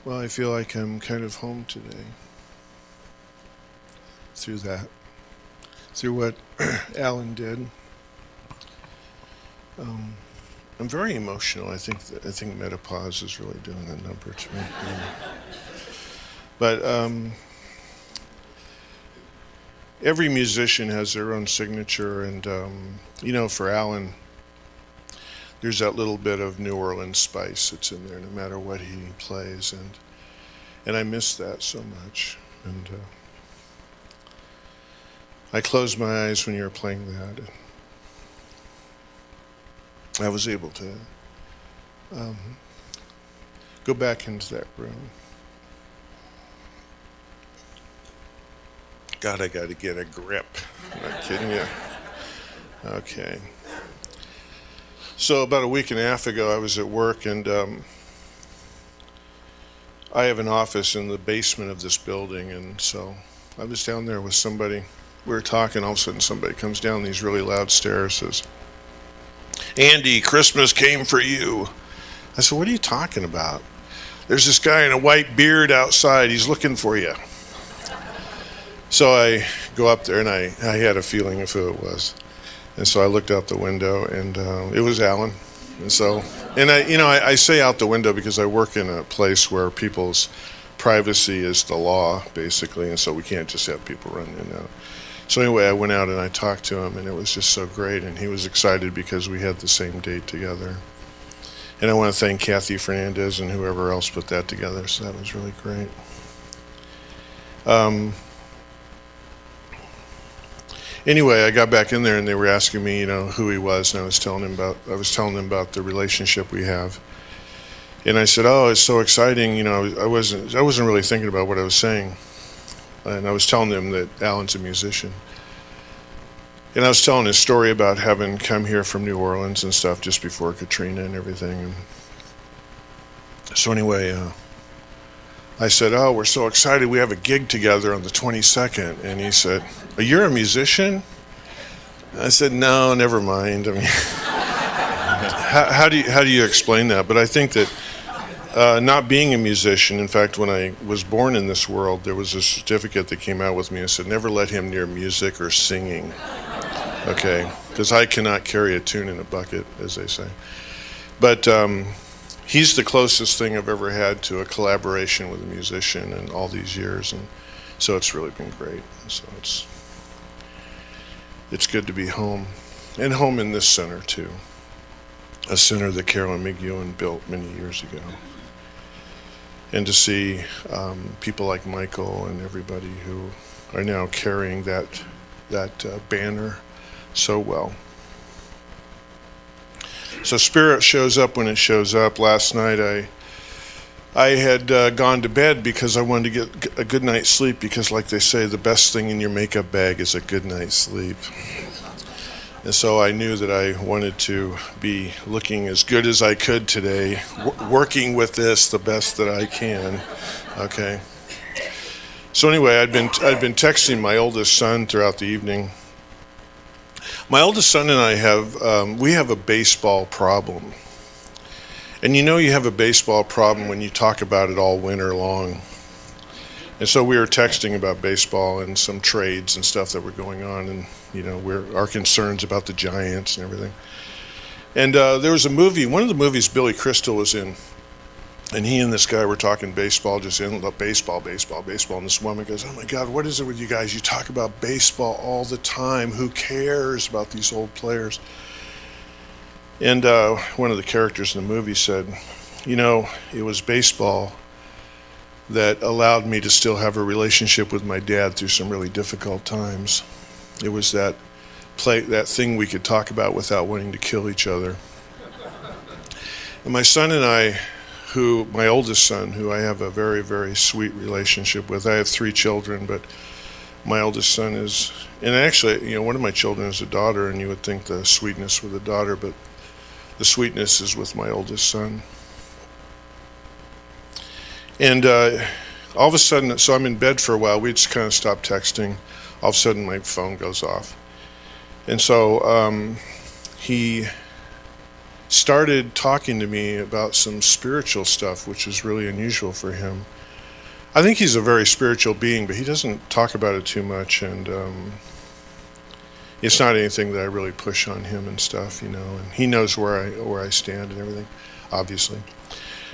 Well, I feel like I'm kind of home today through that, through what Alan did. Um, I'm very emotional. I think menopause is really doing a number to me. But every musician has their own signature, and for Alan, there's that little bit of New Orleans spice that's in there, no matter what he plays, and I miss that so much. And I closed my eyes when you were playing that. And I was able to um, go back into that room. God, I got to get a grip. I'm not kidding you. Okay. So about a week and a half ago, I was at work, and I have an office in the basement of this building, and so I was down there with somebody. We were talking, all of a sudden somebody comes down these really loud stairs, says, "Andy, Christmas came for you." I said, "What are you talking about?" "There's this guy in a white beard outside. He's looking for you." So I go up there, and I had a feeling of who it was. And so I looked out the window, and it was Alan. And I say out the window because I work in a place where people's privacy is the law, basically, and so we can't just have people run in and out. So anyway, I went out and I talked to him, and it was just so great, and he was excited because we had the same date together. And I want to thank Kathy Fernandez and whoever else put that together, so that was really great. Anyway, I got back in there, and they were asking me, who he was, and I was telling them about the relationship we have. And I said, "Oh, it's so exciting." I wasn't really thinking about what I was saying, and I was telling them that Alan's a musician. And I was telling his story about having come here from New Orleans and stuff just before Katrina and everything. And so anyway, I said, "Oh, we're so excited. We have a gig together on the 22nd. And he said, "Oh, you're a musician?" I said, "No, never mind." I mean, how do you explain that? But I think that not being a musician, in fact, when I was born in this world, there was a certificate that came out with me and said, "Never let him near music or singing." Okay, because I cannot carry a tune in a bucket, as they say. But he's the closest thing I've ever had to a collaboration with a musician in all these years, and so it's really been great. So it's good to be home, and home in this center too, a center that Carolyn McEwen built many years ago, and to see people like Michael and everybody who are now carrying that banner so well. So spirit shows up when it shows up. Last night I had gone to bed because I wanted to get a good night's sleep, because like they say, the best thing in your makeup bag is a good night's sleep. And so I knew that I wanted to be looking as good as I could today, working with this the best that I can. Okay. So anyway, I'd been texting my oldest son throughout the evening. My oldest son and I have a baseball problem. And you have a baseball problem when you talk about it all winter long. And so we were texting about baseball and some trades and stuff that were going on, and our concerns about the Giants and everything. And there was a movie, one of the movies Billy Crystal was in, and he and this guy were talking baseball, just ended up baseball. And this woman goes, "Oh my God, what is it with you guys? You talk about baseball all the time. Who cares about these old players?" And one of the characters in the movie said, "It was baseball that allowed me to still have a relationship with my dad through some really difficult times. It was that thing we could talk about without wanting to kill each other." And my son and I, my oldest son, who I have a very, very sweet relationship with. I have 3 children, but my oldest son is, and actually, one of my children is a daughter, and you would think the sweetness with a daughter, but the sweetness is with my oldest son. And all of a sudden, so I'm in bed for a while. We just kind of stopped texting. All of a sudden, my phone goes off. And so he started talking to me about some spiritual stuff, which is really unusual for him. I think he's a very spiritual being, but he doesn't talk about it too much, and it's not anything that I really push on him and stuff, and he knows where I stand and everything, obviously.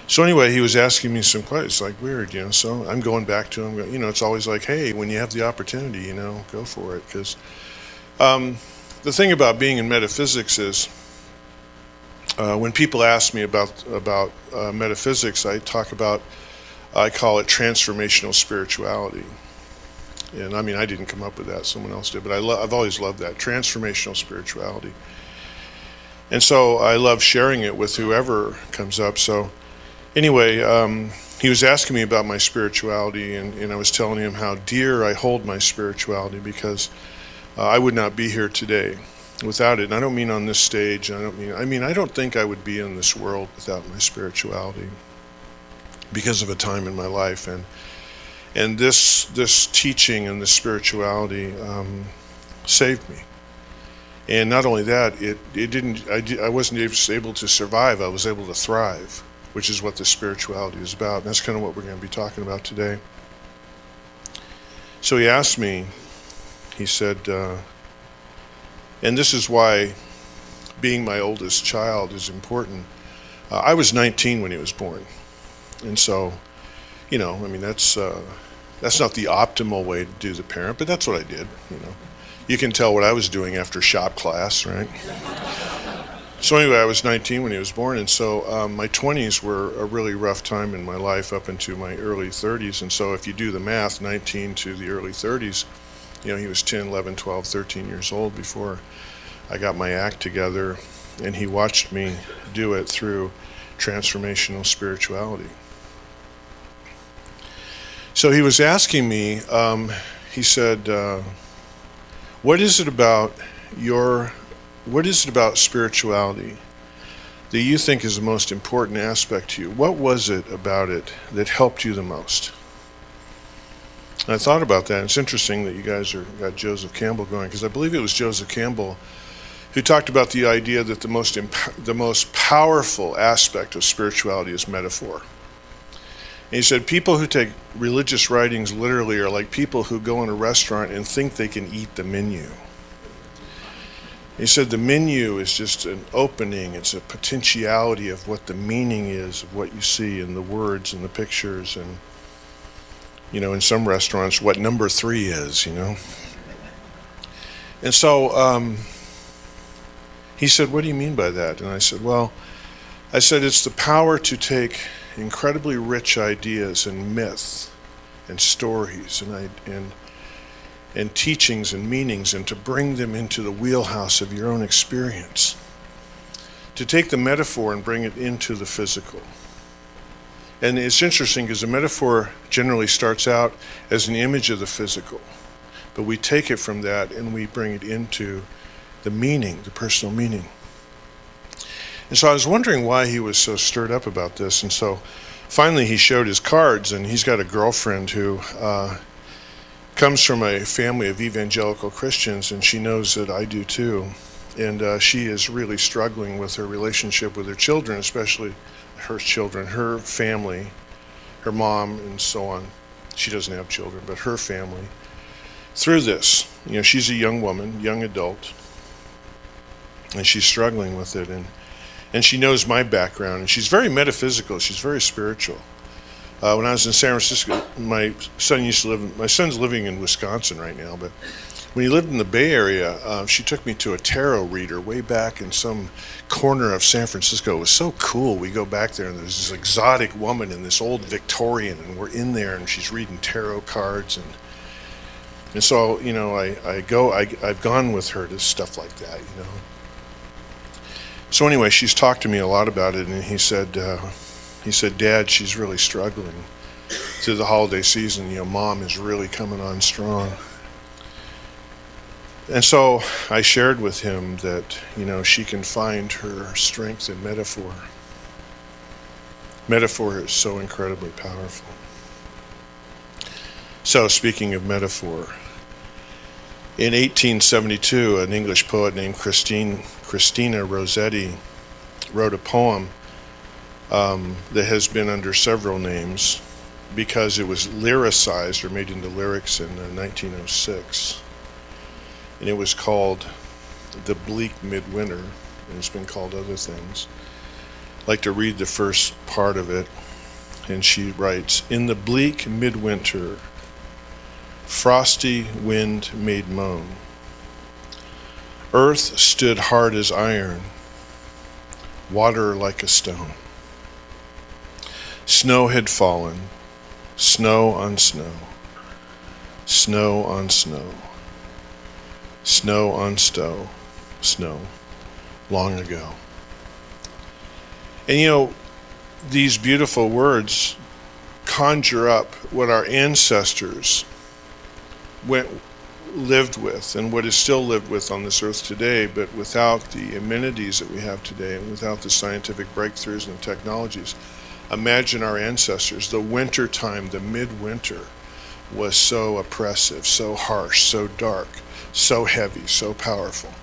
So anyway, he was asking me some questions, like weird, so I'm going back to him, it's always like, hey, when you have the opportunity, go for it, because the thing about being in metaphysics is, when people ask me about metaphysics, I call it transformational spirituality. And I didn't come up with that, someone else did, but I've always loved that, transformational spirituality. And so I love sharing it with whoever comes up. So anyway, he was asking me about my spirituality, and I was telling him how dear I hold my spirituality, because I would not be here today without it. And I don't mean on this stage, I don't think I would be in this world without my spirituality, because of a time in my life, and this teaching and this spirituality saved me. And not only that, I wasn't just able to survive, I was able to thrive, which is what the spirituality is about. And that's kind of what we're going to be talking about today. So he asked me, he said, and this is why being my oldest child is important. I was 19 when he was born. And so, that's not the optimal way to do the parent, but that's what I did, You can tell what I was doing after shop class, right? So anyway, I was 19 when he was born, and so my 20s were a really rough time in my life up into my early 30s. And so if you do the math, 19 to the early 30s, he was 10, 11, 12, 13 years old before I got my act together, and he watched me do it through transformational spirituality. So he was asking me, he said, what is it about spirituality that you think is the most important aspect to you? What was it about it that helped you the most? And I thought about that. It's interesting that you guys got Joseph Campbell going, because I believe it was Joseph Campbell who talked about the idea that the most powerful aspect of spirituality is metaphor. And he said people who take religious writings literally are like people who go in a restaurant and think they can eat the menu. He said the menu is just an opening, it's a potentiality of what the meaning is of what you see in the words and the pictures, and in some restaurants what number 3 is, And so he said, what do you mean by that? And I said, it's the power to take incredibly rich ideas and myths and stories and teachings and meanings, and to bring them into the wheelhouse of your own experience. To take the metaphor and bring it into the physical. And it's interesting because the metaphor generally starts out as an image of the physical, but we take it from that and we bring it into the meaning, the personal meaning. And so I was wondering why he was so stirred up about this. And so finally he showed his cards, and he's got a girlfriend who comes from a family of evangelical Christians, and she knows that I do too. And she is really struggling with her relationship with her children, especially her children, her family, her mom, and so on. She doesn't have children, but her family. Through this, she's a young woman, young adult, and she's struggling with it. And she knows my background, and she's very metaphysical. She's very spiritual. When I was in San Francisco, my son's living in Wisconsin right now, but when he lived in the Bay Area, she took me to a tarot reader way back in some corner of San Francisco. It was so cool. We go back there, and there's this exotic woman in this old Victorian, and we're in there, and she's reading tarot cards, and so I've gone with her to stuff like that, So anyway, she's talked to me a lot about it, and he said, Dad, she's really struggling through the holiday season. Mom is really coming on strong. And so I shared with him that, she can find her strength in metaphor. Metaphor is so incredibly powerful. So speaking of metaphor, in 1872, an English poet named Christina Rossetti wrote a poem that has been under several names because it was lyricized or made into lyrics in 1906. And it was called The Bleak Midwinter, and it's been called other things. I'd like to read the first part of it. And she writes, "In the bleak midwinter, frosty wind made moan. Earth stood hard as iron, water like a stone. Snow had fallen, snow on snow, snow on snow, snow on snow, long ago." And you know, these beautiful words conjure up what our ancestors lived with and what is still lived with on this earth today, but without the amenities that we have today and without the scientific breakthroughs and technologies. Imagine our ancestors. The winter time, the midwinter, was so oppressive, so harsh, so dark, so heavy, so powerful.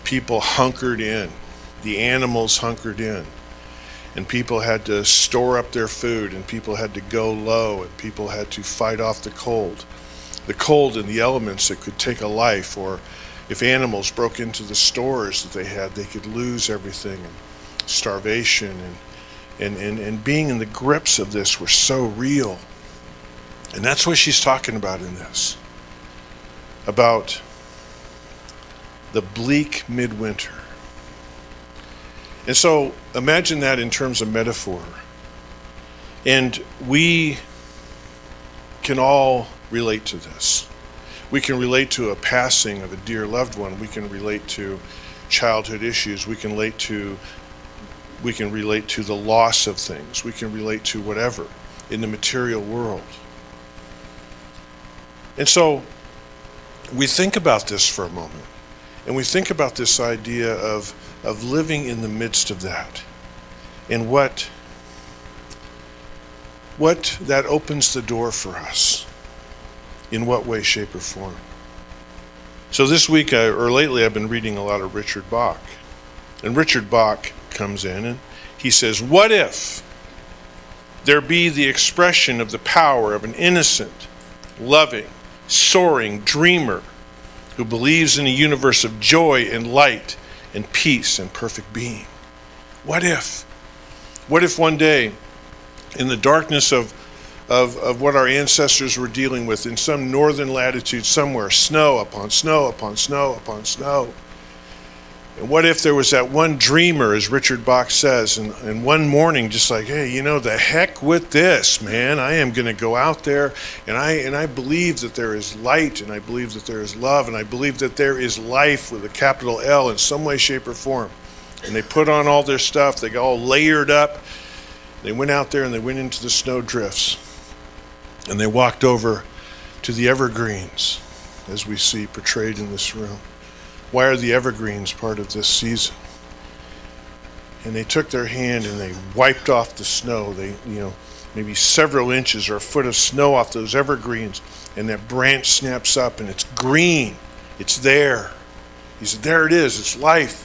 People hunkered in. The animals hunkered in. And people had to store up their food, and people had to go low, and people had to fight off the cold. The cold and the elements that could take a life, or if animals broke into the stores that they had, they could lose everything, and starvation and being in the grips of this were so real. And that's what she's talking about in this, about the bleak midwinter. And so imagine that in terms of metaphor. And we can all relate to this. We can relate to a passing of a dear loved one. We can relate to childhood issues. We can relate to the loss of things. We can relate to whatever in the material world. And so we think about this for a moment. And we think about this idea of living in the midst of that, and what that opens the door for us, in what way, shape, or form. So this week, or lately, I've been reading a lot of Richard Bach. And Richard Bach comes in and he says, "What if there be the expression of the power of an innocent, loving, soaring dreamer who believes in a universe of joy and light and peace and perfect being? What if? What if one day, in the darkness of what our ancestors were dealing with in some northern latitude somewhere, snow upon snow upon snow upon snow, and what if there was that one dreamer, as Richard Bach says, and one morning just like, hey, you know, the heck with this, man. I am going to go out there, and I believe that there is light, and I believe that there is love, and I believe that there is life with a capital L in some way, shape, or form." And they put on all their stuff. They got all layered up. They went out there and they went into the snow drifts. And they walked over to the evergreens, as we see portrayed in this room. Why are the evergreens part of this season? And they took their hand and they wiped off the snow. They, maybe several inches or a foot of snow off those evergreens, and that branch snaps up and it's green. It's there. He said, there it is. It's life.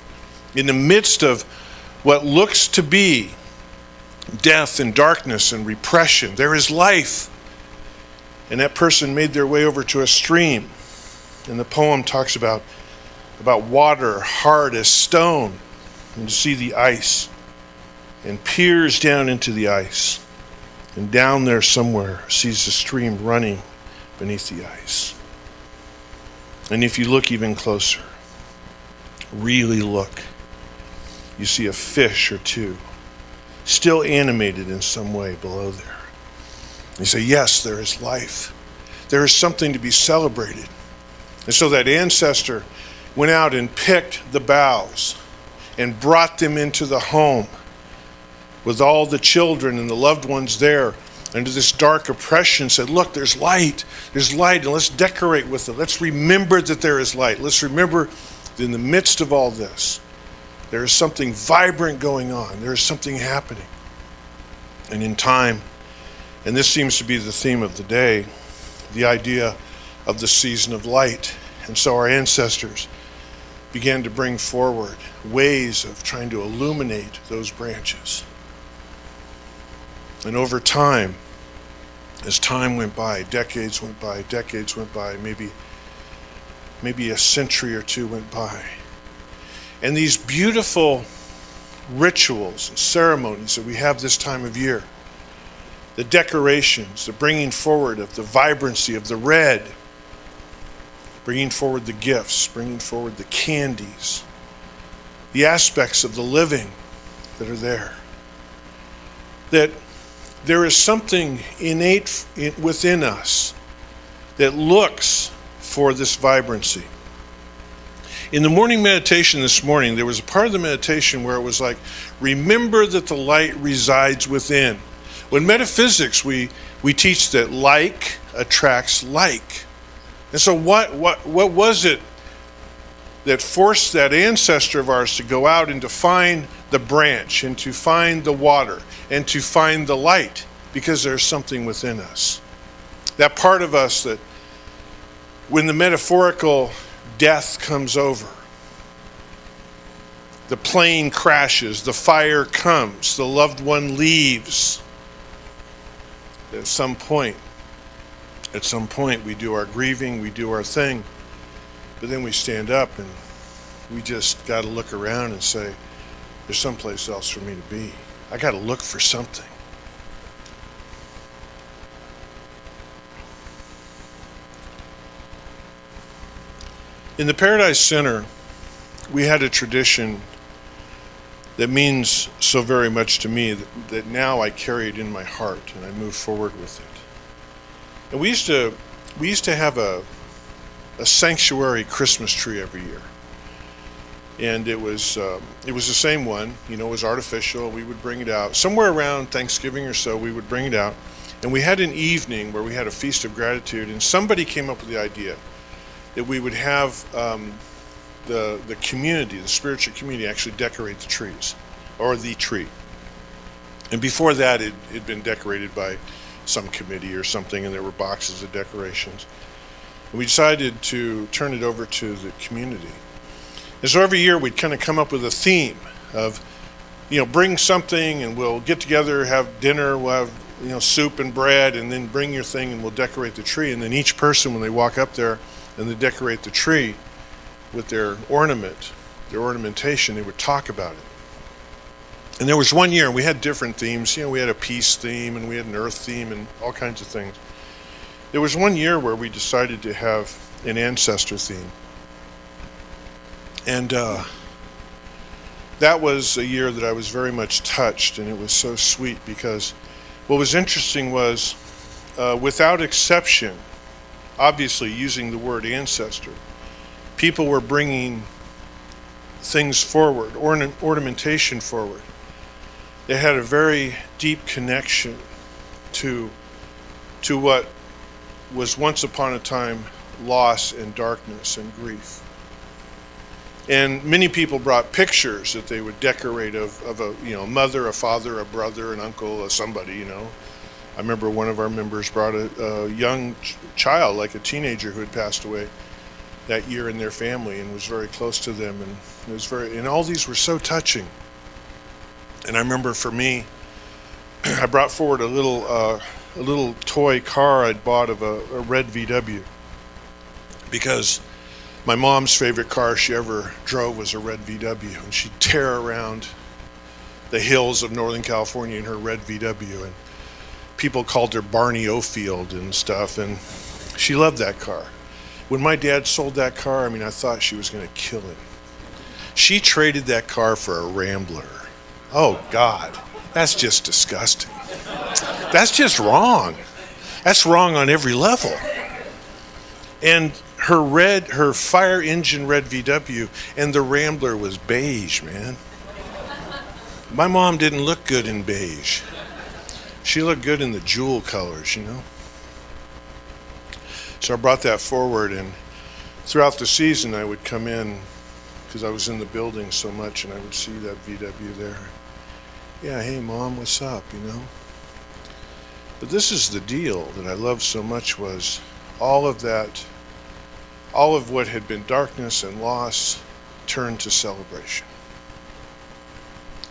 In the midst of what looks to be death and darkness and repression, there is life. And that person made their way over to a stream. And the poem talks about water hard as stone, and you see the ice, and peers down into the ice, and down there somewhere sees the stream running beneath the ice. And if you look even closer, really look, you see a fish or two still animated in some way below there. You say, yes, there is life. There is something to be celebrated. And so that ancestor went out and picked the boughs and brought them into the home with all the children and the loved ones there under this dark oppression, said, look, there's light, and let's decorate with it. Let's remember that there is light. Let's remember that in the midst of all this, there is something vibrant going on. There is something happening. And in time, and this seems to be the theme of the day, the idea of the season of light. And so our ancestors, began to bring forward ways of trying to illuminate those branches. And over time, as time went by, decades went by, maybe a century or two went by. And these beautiful rituals and ceremonies that we have this time of year, the decorations, the bringing forward of the vibrancy of the red, bringing forward the gifts, bringing forward the candies, the aspects of the living that are there. That there is something innate within us that looks for this vibrancy. In the morning meditation this morning, there was a part of the meditation where it was like, remember that the light resides within. When metaphysics, we teach that like attracts like. And so what was it that forced that ancestor of ours to go out and to find the branch and to find the water and to find the light? Because there's something within us. That part of us that when the metaphorical death comes over, the plane crashes, the fire comes, the loved one leaves. At some point we do our grieving, we do our thing, but then we stand up and we just got to look around and say, there's someplace else for me to be. I got to look for something. In the Paradise Center, we had a tradition that means so very much to me that now I carry it in my heart and I move forward with it. And we used to have a sanctuary Christmas tree every year. And it was the same one, it was artificial. We would bring it out somewhere around Thanksgiving or so. We would bring it out, and we had an evening where we had a feast of gratitude. And somebody came up with the idea that we would have the community, the spiritual community, actually decorate the trees, or the tree. And before that, it had been decorated by some committee or something, and there were boxes of decorations. And we decided to turn it over to the community. And so every year we'd kind of come up with a theme of, bring something and we'll get together, have dinner, we'll have, soup and bread, and then bring your thing and we'll decorate the tree. And then each person, when they walk up there and they decorate the tree with their ornamentation, they would talk about it. And there was one year, and we had different themes. We had a peace theme and we had an earth theme and all kinds of things. There was one year where we decided to have an ancestor theme. And that was a year that I was very much touched, and it was so sweet because what was interesting was, without exception, obviously using the word ancestor, people were bringing things forward, ornamentation forward. They had a very deep connection to what was once upon a time loss and darkness and grief. And many people brought pictures that they would decorate of a mother, a father, a brother, an uncle, somebody. I remember one of our members brought a young child, like a teenager who had passed away that year in their family and was very close to them, and it was and all these were so touching. And I remember for me, I brought forward a little toy car I'd bought of a red VW, because my mom's favorite car she ever drove was a red VW, and she'd tear around the hills of Northern California in her red VW, and people called her Barney Ofield and stuff, and she loved that car. When my dad sold that car, I thought she was going to kill him. She traded that car for a Rambler. Oh, God, that's just disgusting. That's just wrong. That's wrong on every level. And her fire engine red VW, and the Rambler was beige, man. My mom didn't look good in beige. She looked good in the jewel colors, So I brought that forward, and throughout the season I would come in, because I was in the building so much, and I would see that VW there. Yeah, hey Mom, what's up, But this is the deal that I loved so much, was all of what had been darkness and loss turn to celebration.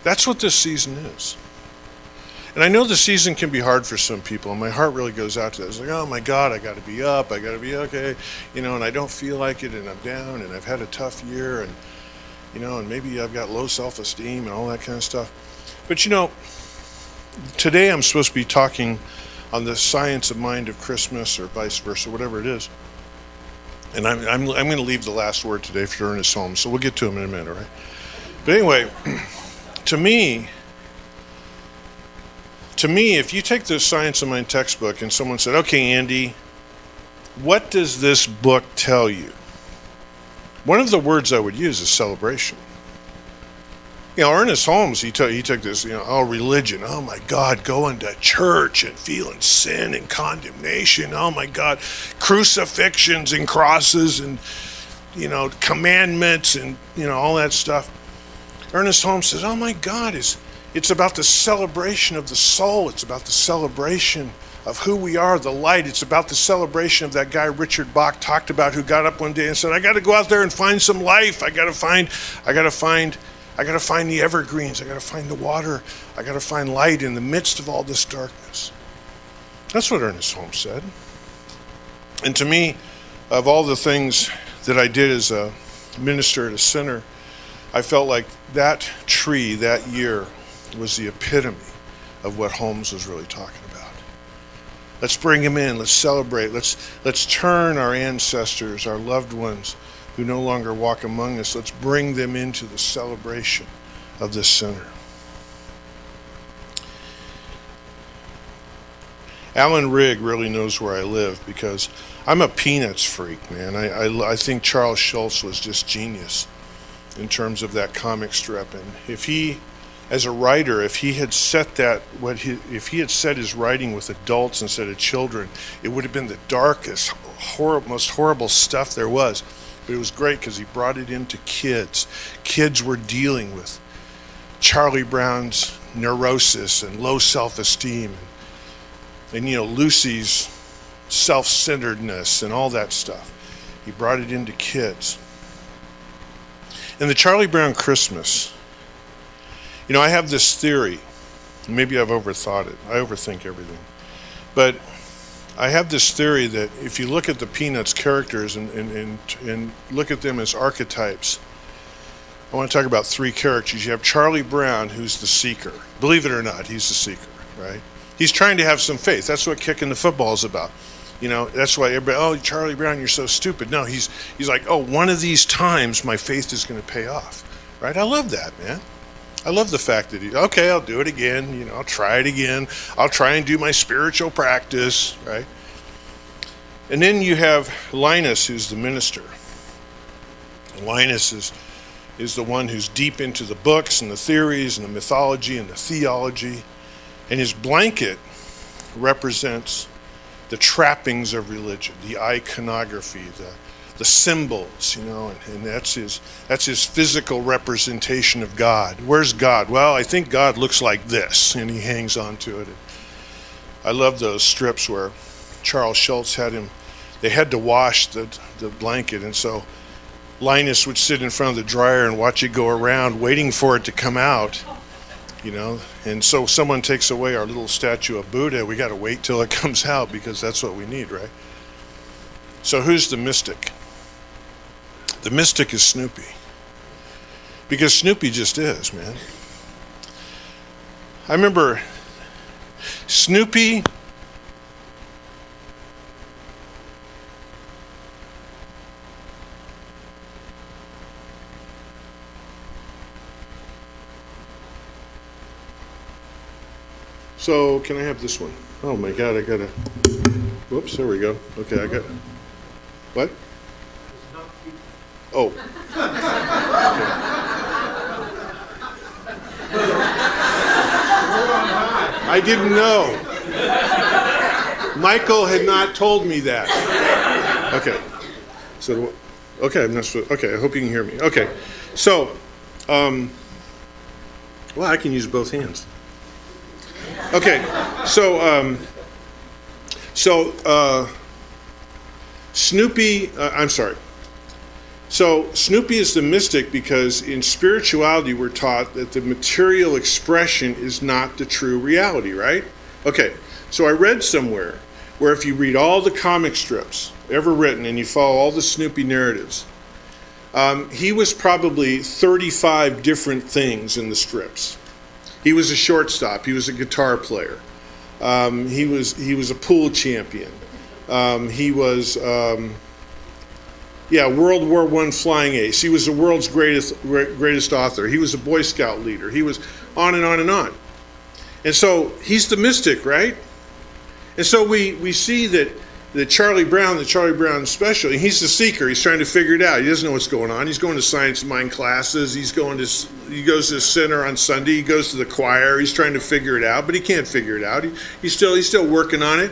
That's what this season is. And I know the season can be hard for some people, and my heart really goes out to that. It's like, oh my God, I got to be up, I got to be okay, and I don't feel like it, and I'm down, and I've had a tough year, and and maybe I've got low self-esteem and all that kind of stuff. But today I'm supposed to be talking on the science of mind of Christmas, or vice versa, whatever it is. And I'm going to leave the last word today for Ernest Holmes, so we'll get to him in a minute, all right? But anyway, to me, if you take the Science of Mind textbook and someone said, okay, Andy, what does this book tell you? One of the words I would use is celebration. Ernest Holmes, he took this, religion. Oh my God, going to church and feeling sin and condemnation. Oh my God, crucifixions and crosses and, commandments and, all that stuff. Ernest Holmes says, oh my God, it's about the celebration of the soul. It's about the celebration of who we are, the light. It's about the celebration of that guy Richard Bach talked about, who got up one day and said, I got to go out there and find some life. I got to find the evergreens. I got to find the water. I got to find light in the midst of all this darkness. That's what Ernest Holmes said. And to me, of all the things that I did as a minister at a center, I felt like that tree that year was the epitome of what Holmes was really talking about. Let's bring him in. Let's celebrate. Let's turn our ancestors, our loved ones who no longer walk among us, let's bring them into the celebration of this center. Alan Rigg really knows where I live because I'm a Peanuts freak, man. I think Charles Schulz was just genius in terms of that comic strip. And if he, as a writer, if he had set his writing with adults instead of children, it would have been the darkest, most horrible stuff there was. But it was great because he brought it into kids. Kids were dealing with Charlie Brown's neurosis and low self-esteem and Lucy's self-centeredness and all that stuff. He brought it into kids. In the Charlie Brown Christmas, I have this theory. Maybe I've overthought it. I overthink everything. But I have this theory that if you look at the Peanuts characters and look at them as archetypes, I want to talk about three characters. You have Charlie Brown, who's the seeker. Believe it or not, he's the seeker, right? He's trying to have some faith. That's what kicking the football is about. That's why everybody, oh, Charlie Brown, you're so stupid. No, he's like, oh, one of these times my faith is going to pay off, right? I love that, man. I love the fact that okay, I'll do it again. I'll try it again. I'll try and do my spiritual practice, right? And then you have Linus, who's the minister. And Linus is the one who's deep into the books and the theories and the mythology and the theology. And his blanket represents the trappings of religion, the iconography, the symbols, and that's his physical representation of God. Where's God? Well, I think God looks like this, and he hangs on to it. I love those strips where Charles Schulz they had to wash the blanket, and so Linus would sit in front of the dryer and watch it go around, waiting for it to come out, and so someone takes away our little statue of Buddha, we got to wait till it comes out because that's what we need, right? So who's the mystic? The mystic is Snoopy. Because Snoopy just is, man. I remember Snoopy So can I have this one? Oh my God, I gotta, whoops, there we go. Okay, I got, what? Oh. I didn't know. Michael had not told me that. Okay. So, okay, I'm not supposed, okay, I hope you can hear me. Okay. So, well, I can use both hands. Okay. So, Snoopy, I'm sorry. So Snoopy is the mystic because in spirituality we're taught that the material expression is not the true reality, right? Okay, so I read somewhere where if you read all the comic strips ever written and you follow all the Snoopy narratives, he was probably 35 different things in the strips. He was a shortstop. He was a guitar player. He was a pool champion. He was World War I flying ace. He was the world's greatest author. He was a Boy Scout leader. He was on and on and on. And so he's the mystic, right? And so we see that the Charlie Brown special, he's the seeker. He's trying to figure it out. He doesn't know what's going on. He's going to science mind classes. He goes to the center on Sunday. He goes to the choir. He's trying to figure it out, but he can't figure it out. He's still working on it.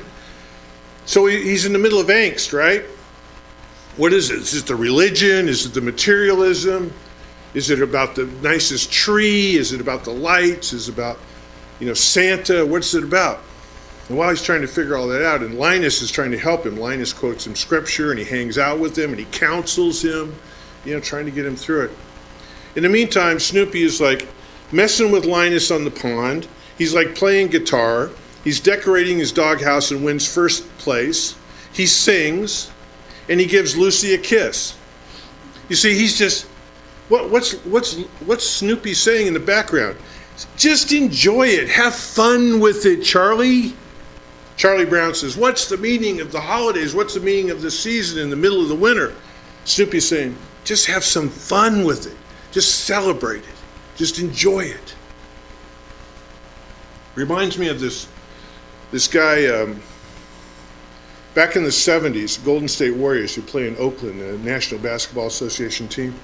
So he's in the middle of angst, right? What is it? Is it the religion? Is it the materialism? Is it about the nicest tree? Is it about the lights? Is it about, Santa? What's it about? And while he's trying to figure all that out, and Linus is trying to help him, Linus quotes him scripture, and he hangs out with him, and he counsels him, trying to get him through it. In the meantime, Snoopy is like messing with Linus on the pond. He's like playing guitar. He's decorating his doghouse and wins first place. He sings, and he gives Lucy a kiss. You see, he's just, what's Snoopy saying in the background? Just enjoy it. Have fun with it, Charlie. Charlie Brown says, what's the meaning of the holidays? What's the meaning of the season in the middle of the winter? Snoopy's saying, just have some fun with it. Just celebrate it. Just enjoy it. Reminds me of this guy back in the 70s, Golden State Warriors, who play in Oakland, the National Basketball Association team.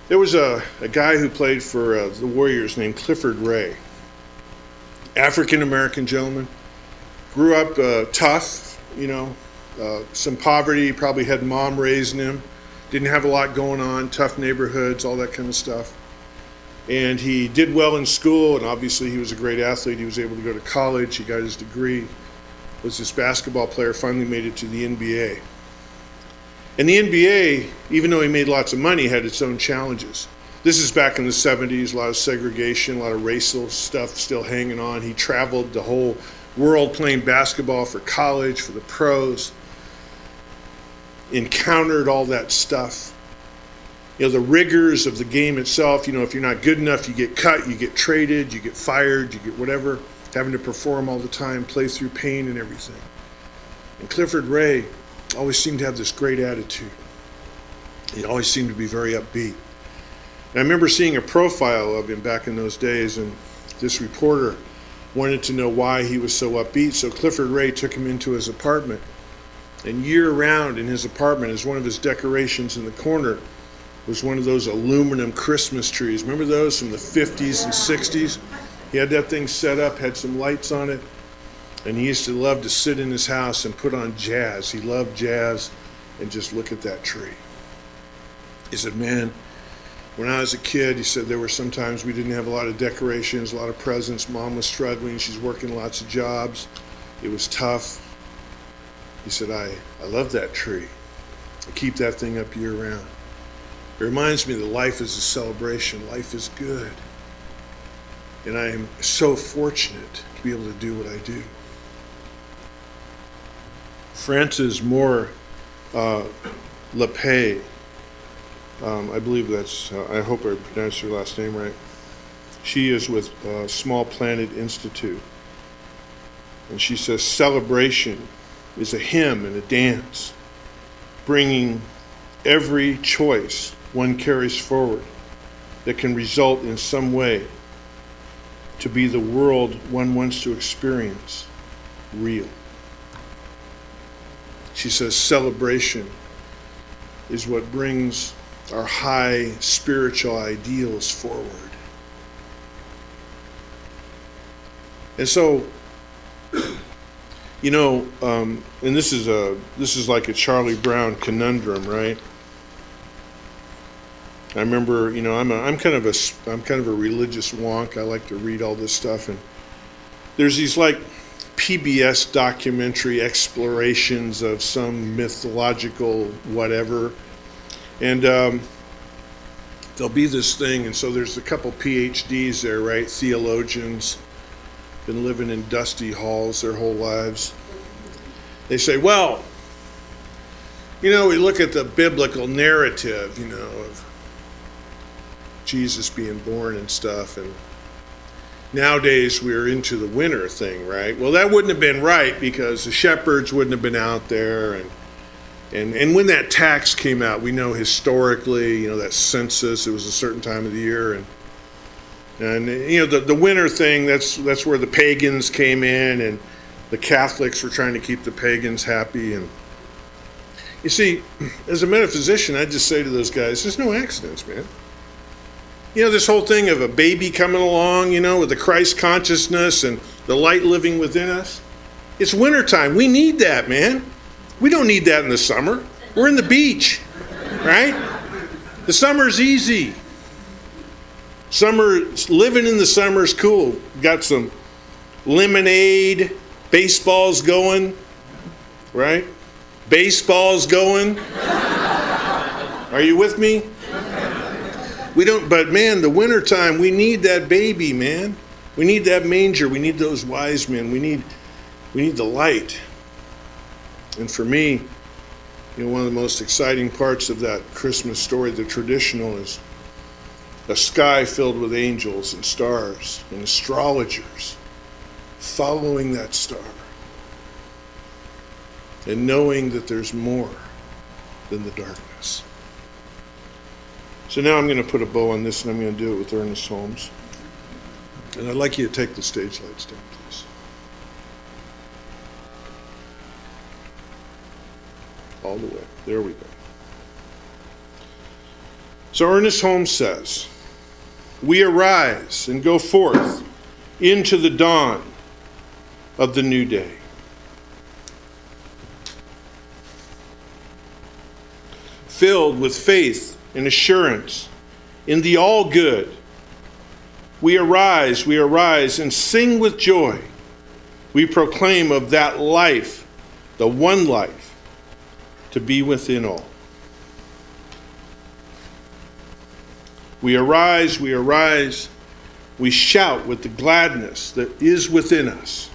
There was a guy who played for the Warriors named Clifford Ray. African-American gentleman. Grew up tough, some poverty, probably had mom raising him. Didn't have a lot going on, tough neighborhoods, all that kind of stuff. And he did well in school, and obviously he was a great athlete. He was able to go to college. He got his degree. Was this basketball player, finally made it to the NBA. And the NBA, even though he made lots of money, had its own challenges. This is back in the 70s, a lot of segregation, a lot of racial stuff still hanging on. He traveled the whole world playing basketball for college, for the pros. Encountered all that stuff. The rigors of the game itself, if you're not good enough, you get cut, you get traded, you get fired, you get whatever. Having to perform all the time, play through pain and everything. And Clifford Ray always seemed to have this great attitude. He always seemed to be very upbeat. And I remember seeing a profile of him back in those days, and this reporter wanted to know why he was so upbeat. So Clifford Ray took him into his apartment. And year-round in his apartment, as one of his decorations in the corner, was one of those aluminum Christmas trees. Remember those from the 50s and 60s? He had that thing set up, had some lights on it, and he used to love to sit in his house and put on jazz. He loved jazz and just look at that tree. He said, man, when I was a kid, he said there were sometimes we didn't have a lot of decorations, a lot of presents. Mom was struggling. She's working lots of jobs. It was tough. He said, I love that tree. I keep that thing up year round. It reminds me that life is a celebration. Life is good. And I am so fortunate to be able to do what I do. Frances Moore LePay, I believe that's, I hope I pronounced her last name right. She is with Small Planet Institute. And she says, celebration is a hymn and a dance, bringing every choice one carries forward that can result in some way to be the world one wants to experience real. She says celebration is what brings our high spiritual ideals forward. And so, and this is like a Charlie Brown conundrum, right? I remember, I'm kind of a religious wonk. I like to read all this stuff, and there's these like PBS documentary explorations of some mythological whatever, And there'll be this thing, and so there's a couple PhDs there, right? Theologians, been living in dusty halls their whole lives. They say, well, we look at the biblical narrative, of Jesus being born and stuff, and nowadays we're into the winter thing, right? Well, that wouldn't have been right because the shepherds wouldn't have been out there, and when that tax came out, we know historically, that census, it was a certain time of the year, and the winter thing, that's where the pagans came in, and the Catholics were trying to keep the pagans happy. And you see, as a metaphysician, I just say to those guys, there's no accidents, man. This whole thing of a baby coming along, with the Christ consciousness and the light living within us. It's wintertime. We need that, man. We don't need that in the summer. We're in the beach, right? The summer's easy. Living in the summer is cool. Got some lemonade, baseball's going, right? Baseball's going. Are you with me? But man, the wintertime, we need that baby, man. We need that manger. We need those wise men. We need the light. And for me, one of the most exciting parts of that Christmas story, the traditional, is a sky filled with angels and stars and astrologers following that star and knowing that there's more than the darkness. So now I'm going to put a bow on this, and I'm going to do it with Ernest Holmes. And I'd like you to take the stage lights down, please. All the way. There we go. So Ernest Holmes says, "We arise and go forth into the dawn of the new day. Filled with faith and assurance in the all-good, we arise and sing with joy. We proclaim of that life, the one life, to be within all. We arise, we shout with the gladness that is within us.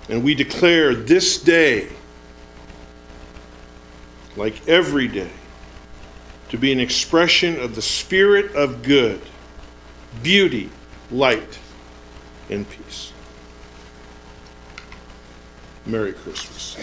And we declare this day, like every day, to be an expression of the spirit of good, beauty, light, and peace." Merry Christmas.